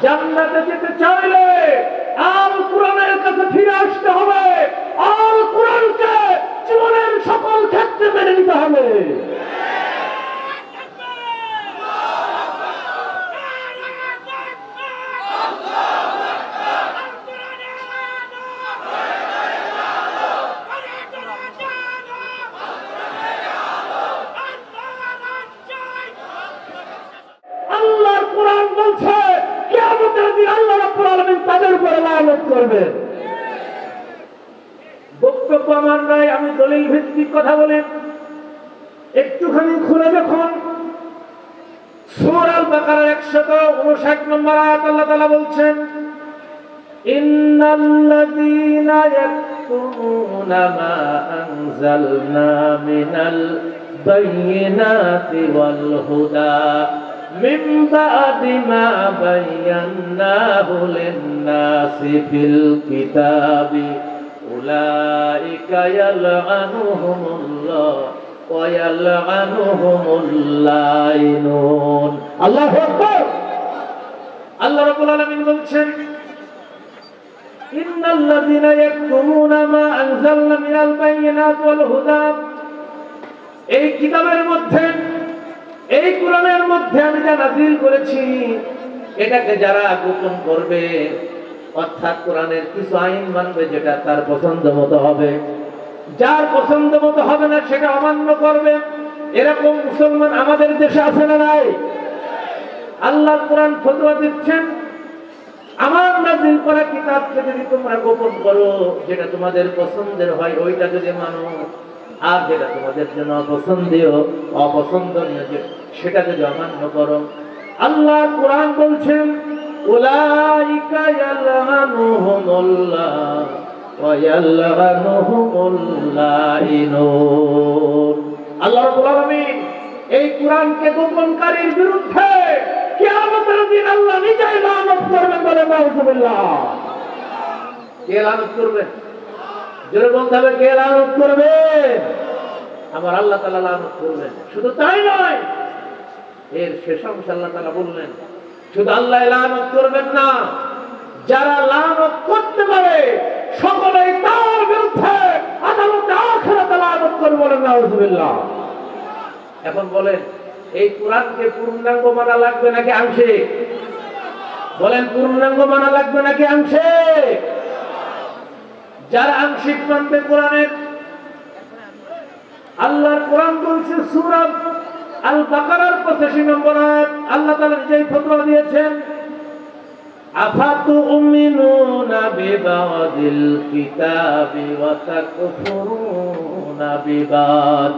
জান্নাতে যেতে চাইলে আল কোরআনের কাছে ফিরে আসতে হবে। আল কোরআনকে জীবনের সকল ক্ষেত্রে মেনে নিতে হবে। আল্লাহর কোরআন বলছে কিয়ামতের দিন আল্লাহ রাব্বুল আলামিন তাদের উপরে লানত করবেন। বক্তব্য আমার নয়, আমি দলিল ভিত্তিক কথা বলি। একটুখানি খুলে দেখুন সূরা আল বাকারার 159 নম্বর আয়াত আল্লাহ তাআলা বলছেন, ইন্নাল্লাযীনা ইয়াকতুমুনা মা আনজালনা মিনাল বায়িনাতি ওয়াল হুদা মিন বা'দি মা বায়্যানাহু লিন-নাসি ফিল কিতাবি উলাইকা ইয়ালআনুহুমুল্লাহ ওয়া ইয়ালআনুহুমুল লাইনুন। আল্লাহু আকবার। আল্লাহ রাব্বুল আলামিন বলছেন, ইন্নাল্লাযীনা ইয়াকতুমুনা মা আনজালনা মিনাল বায়িনাতি ওয়াল হুদা, এই কিতাবের মধ্যে, এই কোরআনের মধ্যে আমি যা নাযিল করেছি এটাকে যারা গোপন করবে, অর্থাৎ কোরআনের কিছু আইন মানবে যেটা তার পছন্দ মতো হবে, যার পছন্দ মতো হবে না সেটা অমান্য করবে, এরকম মুসলমান আমাদের দেশে আছে না নাই? আল্লাহ কোরআন ফতোয়া দিচ্ছেন, আমার নাযিল করা কিতাবকে যদি তোমরা গোপন করো, যেটা তোমাদের পছন্দের হয় ওইটা যদি মানো, আর যেটা তোমাদের জন্য অপছন্দনীয় সেটা যদি অমান্য করো, আল্লাহ কোরআন বলছেন উলাইকা ইয়ালআনুহুমুল্লাহ ওয়া ইয়ালআনুহুমুল লাইনুন। আল্লাহ রাব্বুল আলামিন এই কোরআনকে গোপনকারীর বিরুদ্ধে কিয়ামতের দিন আল্লাহ নিজেই লানত করবেন বলে নাউযুবিল্লাহ। কে লানত করবে? জোরে বলতে হবে, কে লানত করবে? আমার আল্লাহ তাআলা লানত করবেন। শুধু তাই নয়, এর শেষ অংশে আল্লাহ তাআলা বললেন শুধু আল্লাহ লানত করবেন না, যারা লানত করতে পারে সকলেই তার বিরুদ্ধে আদালতে আখিরাতে লানত করবে বলে নাউযুবিল্লাহ। এখন বলেন, এই কোরআনকে পূর্ণাঙ্গ মানা লাগবে নাকি আংশিক? বলেন, পূর্ণাঙ্গ মানা লাগবে নাকি আংশিক? যারা আংশিক মানবে কোরআনের, আল্লাহর কোরআন বলছে সূরা আল বাকারার 85 নম্বর আয়াত, আল্লাহ তাআলা নিজেই ফতোয়া দিয়েছেন, আফাতুমিনুনা বিবাদিল কিতাবি ওয়া তাকফুরুনা বিবাদ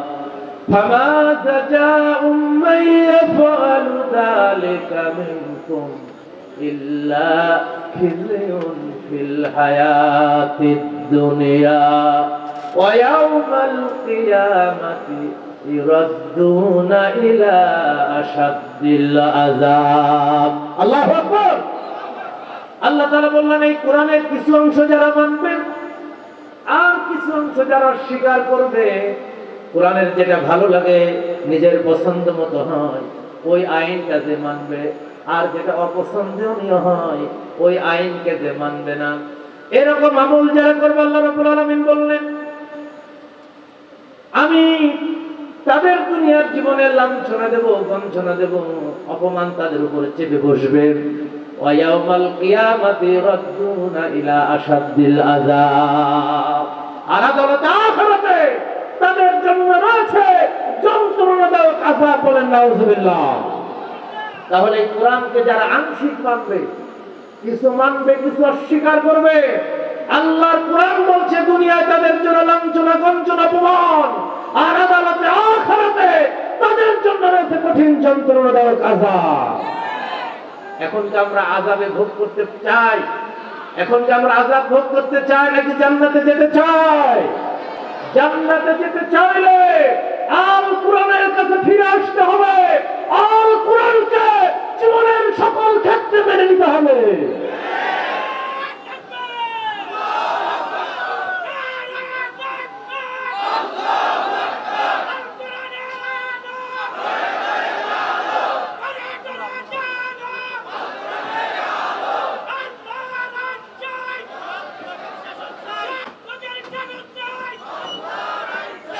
ফামা জাযাউম মান ইয়াফআলু যালিকা মিনকুম ইল্লা খিzyun ফিল হায়াতিদ দুনিয়া ওয়া ইয়াওমাল কিয়ামাতি ইউরাদ্দুনা ইলা আশাদ্দিল আযাব। আল্লাহু আকবার। আল্লাহ তাআলা বললেন, এই কোরআনের কিছু অংশ যারা মানবে আর কিছু অংশ যারা অস্বীকার করবে, কোরআনের যেটা ভালো লাগে, নিজের পছন্দ মতো হয় ওই আইনটা যে মানবে, আর যেটা অপছন্দনীয় হয় ওই আইনকে যে মানবে না, এরকম আমল যারা করবে আল্লাহ রাব্বুল আলামিন বললেন আমি তাদের দুনিয়ার জীবনে লাঞ্ছনা দেব, গঞ্জনা দেব, অপমান তাদের উপরে চেপে বসবে। ওয়া ইয়াউমাল কিয়ামাতি রাদ্দুনা ইলা আশাদ্দিল আযাব, আর আদালতে আখিরাতে তাদের জন্য রয়েছে যন্ত্রণাদায়ক আযাব। বলেন নাউযুবিল্লাহ। তাহলে এই কোরআনকে যারা আংশিক মানবে, কিছু মানবে, কিছু অস্বীকার করবে, আল্লাহর কোরআন বলছে দুনিয়ায় তাদের জন্য লাঞ্ছনা, গঞ্জনা, অপমান, আর আদালতে আখিরাতে তাদের জন্য রয়েছে কঠিন যন্ত্রণাদায়ক আযাব। এখন কি আমরা আযাবে ভোগ করতে চাই? এখন কি আমরা আযাব ভোগ করতে চাই নাকি জান্নাতে যেতে চাই? জান্নাতে যেতে চাইলে আল কোরআনের কাছে ফিরে আসতে হবে। আল কোরআনকে জীবনের সকল ক্ষেত্রে মেনে নিতে হবে।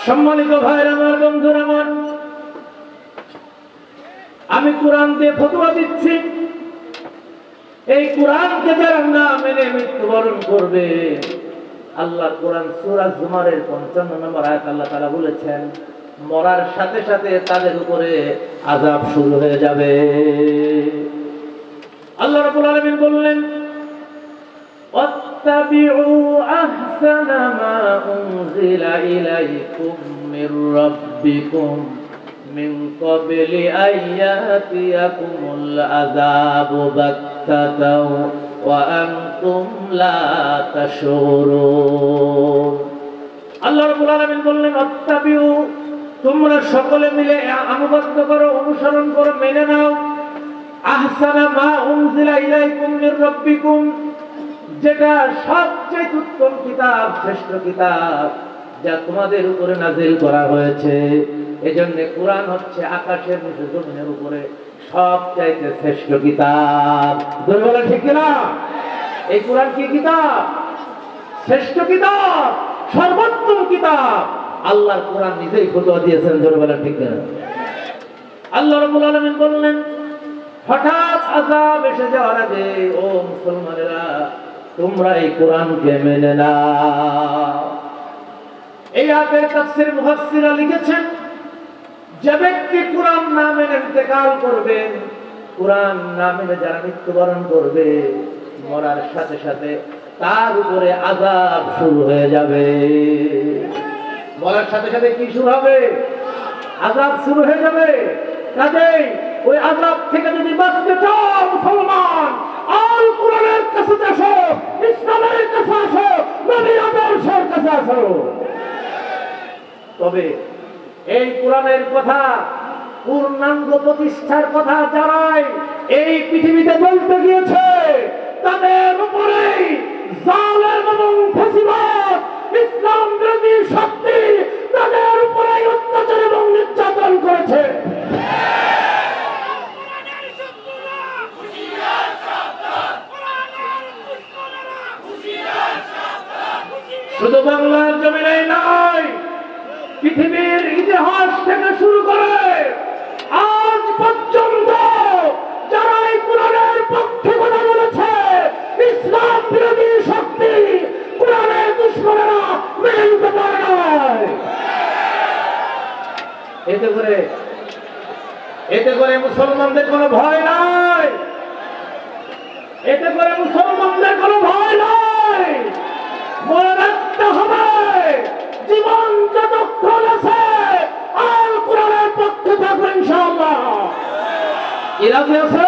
সম্মানিত ভাইরা আমার, বন্ধুরা আমার, আমি কোরআন দিয়ে ফতোয়া দিচ্ছি, এই কোরআনকে যারা না মেনে মৃত্যুবরণ করবে, আল্লাহ কোরআন সূরা জুমারের ৫৫ নম্বর আয়াত আল্লাহ তাআলা বলেছেন, মরার সাথে সাথে তাদের উপরে আযাব শুরু হয়ে যাবে। আল্লাহ রাব্বুল আলামিন বললেন, ওয়াত্তাবিউ আহসানা মা উনজিলা ইলাইকুম মির রাব্বিকুম মিন ক্বাবলি আইয়াতিয়াকুমুল আযাবু বাগতাতাও ওয়া আনতুম লা তাশউরুন। আল্লাহ রাব্বুল আলামিন বললেন, ওয়াত্তাবিউ, তোমরা সকলে মিলে আনুগত্য করো, অনুসরণ করো, মেনে নাও, আহসানা মা উনজিলা ইলাইকুম মির রাব্বিকুম, যেটা সবচেয়ে উত্তম কিতাব, শ্রেষ্ঠ কিতাব, যা তোমাদের উপরে নাযিল করা হয়েছে। এজন্য কোরআন হচ্ছে আকাশের নিচে জমিনের উপরে সবচাইতে শ্রেষ্ঠ কিতাব। বলেন ঠিক কিনা? এই কোরআন কি কিতাব? শ্রেষ্ঠ কিতাব, সর্বোত্তম কিতাব। আল্লাহর কোরআন নিজেই ফতোয়া দিয়েছেন। জোরে বলেন ঠিক কিনা? আল্লাহ রাব্বুল আলামিন বললেন, হঠাৎ আযাব এসে যাওয়ার আগে ও মুসলমানেরা, তোমরা এই কোরআনকে মেনে নাও। এই আয়াতের তাফসীর মুফাসসিররা লিখেছেন, যে ব্যক্তি কোরআন না মেনে ইন্তেকাল করবে, কোরআন না মেনে যারা মৃত্যুবরণ করবে, মরার সাথে সাথে তার উপরে আযাব শুরু হয়ে যাবে। মরার সাথে সাথে কি শুরু হবে? আযাব শুরু হয়ে যাবে। কাজেই ওই আযাব থেকে যদি বাঁচতে চাও মুসলমান, আল কোরআনের কাছে আসো, ইসলামের কাছে আসো, নবীর আদর্শের কাছে আসো। তবে এই কোরআনের কথা, পূর্ণাঙ্গ প্রতিষ্ঠার কথা যারাই এই পৃথিবীতে বলতে গিয়েছে, তাদের উপরেই জালেম এবং ফ্যাসিবাদ, ইসলাম বিরোধী শক্তি তাদের উপরেই অত্যাচার এবং নির্যাতন করেছে। শুধু বাংলার জমিনেই নয়, পৃথিবীর ইতিহাস থেকে শুরু করে আজ পর্যন্ত যারা এই কোরআনের পক্ষে কথা বলেছে, ইসলাম বিরোধী শক্তি, কোরআনের দুশমনেরা মেনে নিতে পারে নাই। এতে করে মুসলমানদের কোনো ভয় নাই, এতে করে মুসলমানদের কোনো ভয় নাই। মনে রাখতে হবে, জীবন যতক্ষণ আছে আল কোরআনের পক্ষে থাকবে ইনশাআল্লাহ। ইরাকে আছে